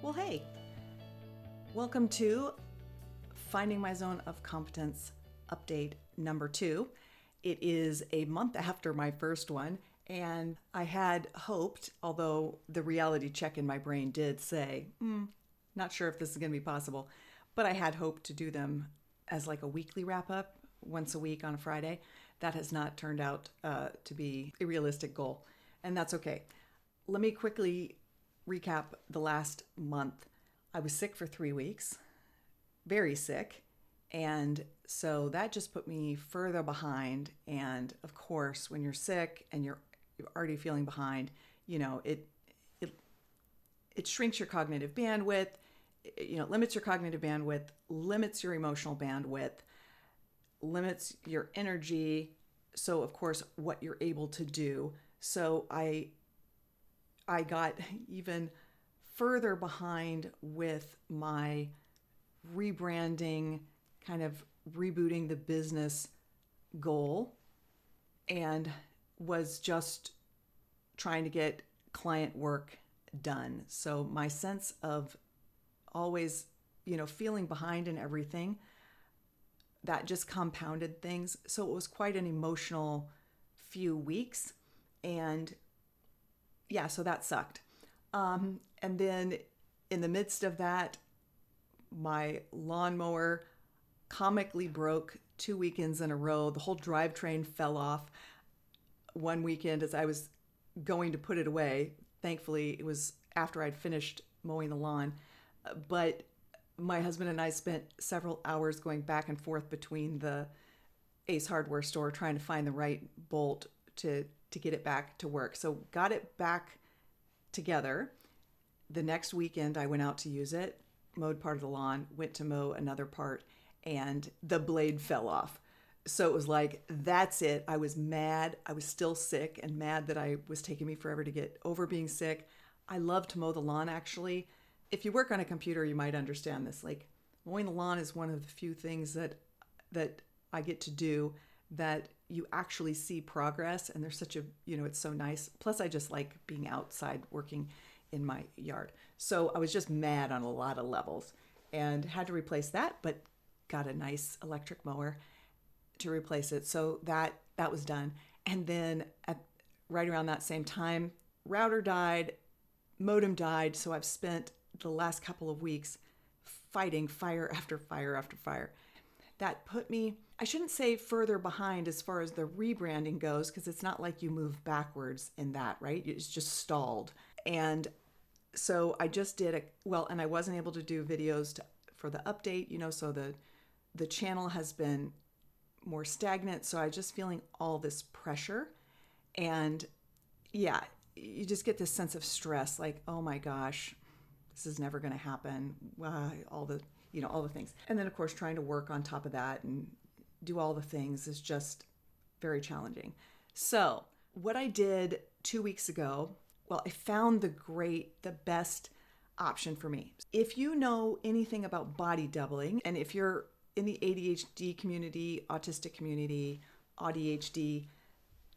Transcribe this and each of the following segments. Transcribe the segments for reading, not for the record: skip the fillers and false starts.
Well, hey, welcome to Finding My Zone of Competence update number 2. It is a month after my first one, and I had hoped, although the reality check in my brain did say, not sure if this is going to be possible, but I had hoped to do them as like a weekly wrap up once a week on a Friday. That has not turned out to be a realistic goal, and that's okay. Let me quickly recap the last month. I was sick for 3 weeks, very sick. And so that just put me further behind. And of course, when you're sick and you're already feeling behind, it shrinks your cognitive bandwidth, limits your cognitive bandwidth, limits your emotional bandwidth, limits your energy. So of course, what you're able to do. So I got even further behind with my rebranding, kind of rebooting the business goal, and was just trying to get client work done. So my sense of always, feeling behind in everything, that just compounded things. So it was quite an emotional few weeks. And yeah, so that sucked. And then in the midst of that, my lawnmower comically broke 2 weekends in a row. The whole drivetrain fell off one weekend as I was going to put it away. Thankfully, it was after I'd finished mowing the lawn. But my husband and I spent several hours going back and forth between the Ace Hardware store trying to find the right bolt to get it back to work. So got it back together. The next weekend I went out to use it, mowed part of the lawn, went to mow another part, and the blade fell off. So it was like, that's it. I was mad. I was still sick and mad that I was taking me forever to get over being sick. I love to mow the lawn, actually. If you work on a computer, you might understand this. Like, mowing the lawn is one of the few things that I get to do that you actually see progress, and there's such a, it's so nice. Plus, I just like being outside working in my yard. So I was just mad on a lot of levels and had to replace that, but got a nice electric mower to replace it. So that was done. And then right around that same time, router died, modem died. So I've spent the last couple of weeks fighting fire after fire after fire. That put me, I shouldn't say further behind as far as the rebranding goes, because it's not like you move backwards in that, right? It's just stalled. And so I just did and I wasn't able to do videos for the update, so the channel has been more stagnant. So I just feeling all this pressure, and yeah, you just get this sense of stress, like, oh my gosh, this is never going to happen. All the things. And then of course, trying to work on top of that and do all the things is just very challenging. So what I did 2 weeks ago, I found the best option for me. If you know anything about body doubling, and if you're in the ADHD community, autistic community, AuDHD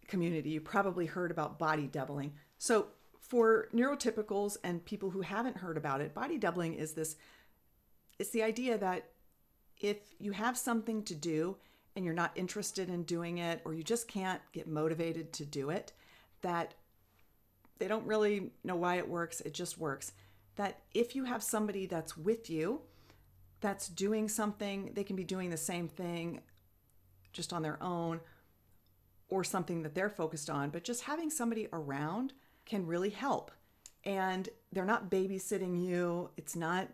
community, you probably heard about body doubling. So for neurotypicals and people who haven't heard about it, body doubling is it's the idea that if you have something to do and you're not interested in doing it, or you just can't get motivated to do it, that they don't really know why it works, it just works. That if you have somebody that's with you, that's doing something, they can be doing the same thing just on their own, or something that they're focused on, but just having somebody around can really help. And they're not babysitting you. It's not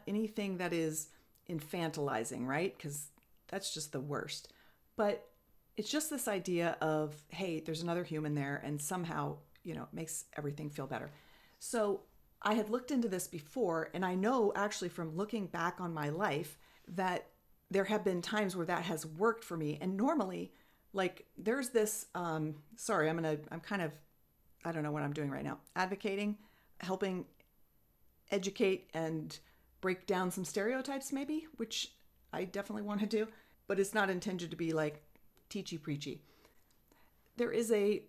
anything that is infantilizing, right? Because that's just the worst. But it's just this idea of, hey, there's another human there, and somehow, it makes everything feel better. So I had looked into this before, and I know actually from looking back on my life that there have been times where that has worked for me. And normally, like, there's this, I don't know what I'm doing right now, advocating, helping educate and break down some stereotypes maybe, which I definitely want to do, but it's not intended to be like teachy preachy. There is a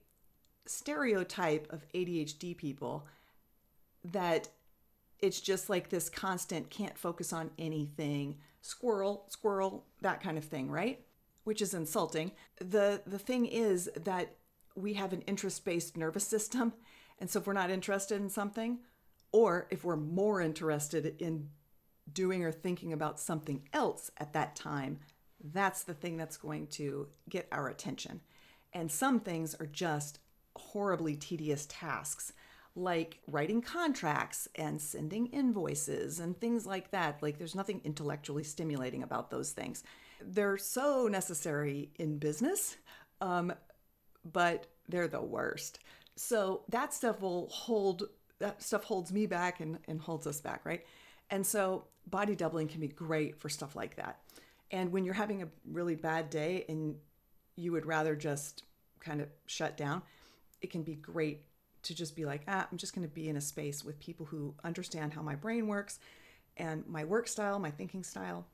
stereotype of ADHD people that it's just like this constant can't focus on anything, squirrel, squirrel, that kind of thing, right? Which is insulting. The thing is that we have an interest-based nervous system. And so if we're not interested in something, or if we're more interested in doing or thinking about something else at that time, that's the thing that's going to get our attention. And some things are just horribly tedious tasks, like writing contracts and sending invoices and things like that. Like there's nothing intellectually stimulating about those things. They're so necessary in business, but they're the worst. So that stuff holds me back and holds us back, right? And so body doubling can be great for stuff like that. And when you're having a really bad day and you would rather just kind of shut down, it can be great to just be like, I'm just going to be in a space with people who understand how my brain works and my work style, my thinking style.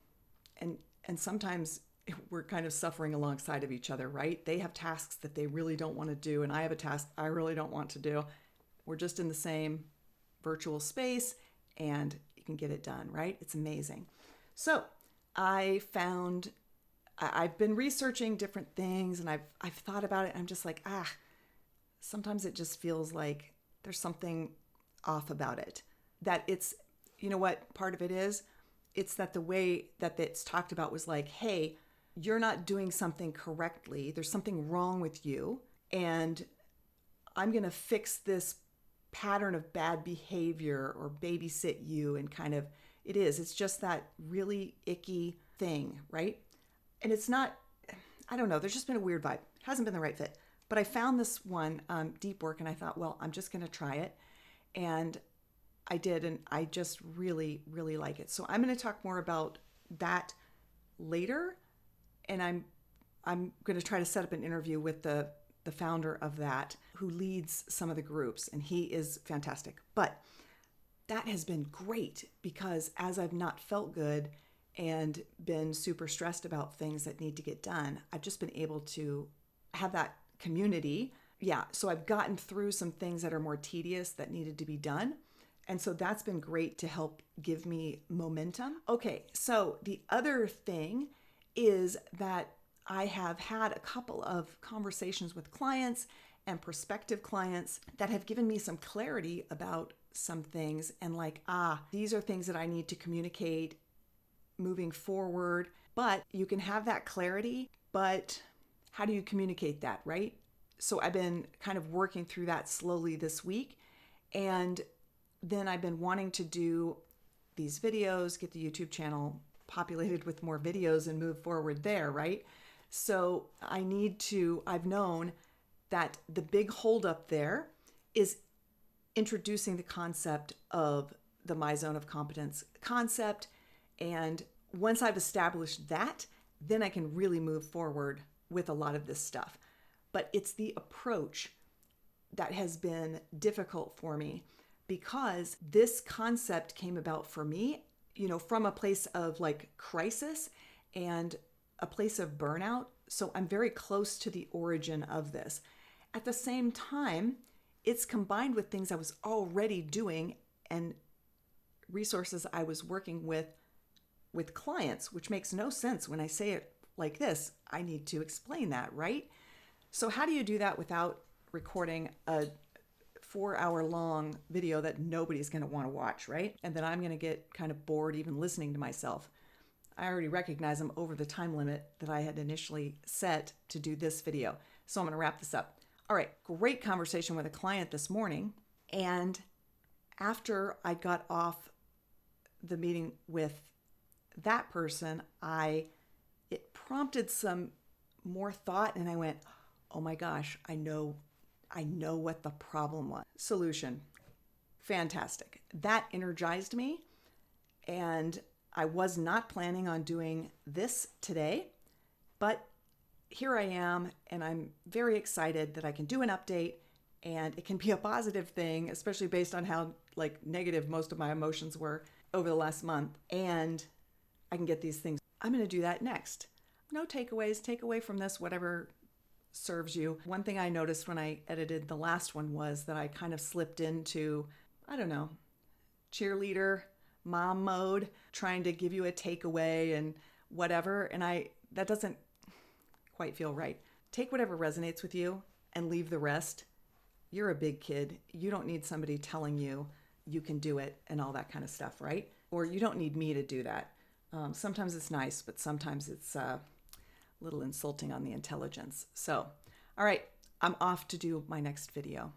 And sometimes we're kind of suffering alongside of each other, right? They have tasks that they really don't want to do, and I have a task I really don't want to do. We're just in the same virtual space and you can get it done, right? It's amazing. So I've been researching different things and I've thought about it. And I'm just like, sometimes it just feels like there's something off about it. That it's, you know what part of it is? It's that the way that it's talked about was like, hey, you're not doing something correctly. There's something wrong with you. And I'm going to fix this pattern of bad behavior or babysit you. And kind of, it's just that really icky thing, right? And it's not, I don't know, there's just been a weird vibe. Hasn't been the right fit. But I found this one, deepwrk, and I thought, well, I'm just going to try it. And I did, and I just really, really like it. So I'm going to talk more about that later. And I'm going to try to set up an interview with the founder of that, who leads some of the groups, and he is fantastic. But that has been great because as I've not felt good and been super stressed about things that need to get done, I've just been able to have that community. Yeah, so I've gotten through some things that are more tedious that needed to be done. And so that's been great to help give me momentum. Okay, so the other thing is that I have had a couple of conversations with clients and prospective clients that have given me some clarity about some things and like, these are things that I need to communicate moving forward. But you can have that clarity, but how do you communicate that, right? So I've been kind of working through that slowly this week. And then I've been wanting to do these videos, get the YouTube channel populated with more videos and move forward there, right? So I've known that the big holdup there is introducing the concept of the My Zone of Competence concept. And once I've established that, then I can really move forward with a lot of this stuff. But it's the approach that has been difficult for me because this concept came about for me, from a place of like crisis and a place of burnout. So I'm very close to the origin of this. At the same time, it's combined with things I was already doing and resources I was working with clients, which makes no sense when I say it like this. I need to explain that, right? So how do you do that without recording a 4-hour long video that nobody's going to want to watch, right? And then I'm going to get kind of bored even listening to myself. I already recognize I'm over the time limit that I had initially set to do this video. So I'm going to wrap this up. All right, great conversation with a client this morning. And after I got off the meeting with that person, it prompted some more thought, and I went, oh my gosh, I know what the problem was. Solution. Fantastic. That energized me, and I was not planning on doing this today, but here I am, and I'm very excited that I can do an update, and it can be a positive thing, especially based on how negative most of my emotions were over the last month, and I can get these things. I'm going to do that next. No takeaways. Take away from this whatever serves you. One thing I noticed when I edited the last one was that I kind of slipped into, cheerleader, mom mode, trying to give you a takeaway and whatever. And that doesn't quite feel right. Take whatever resonates with you and leave the rest. You're a big kid. You don't need somebody telling you you can do it and all that kind of stuff, right? Or you don't need me to do that. Sometimes it's nice, but sometimes it's a little insulting on the intelligence. So, all right, I'm off to do my next video.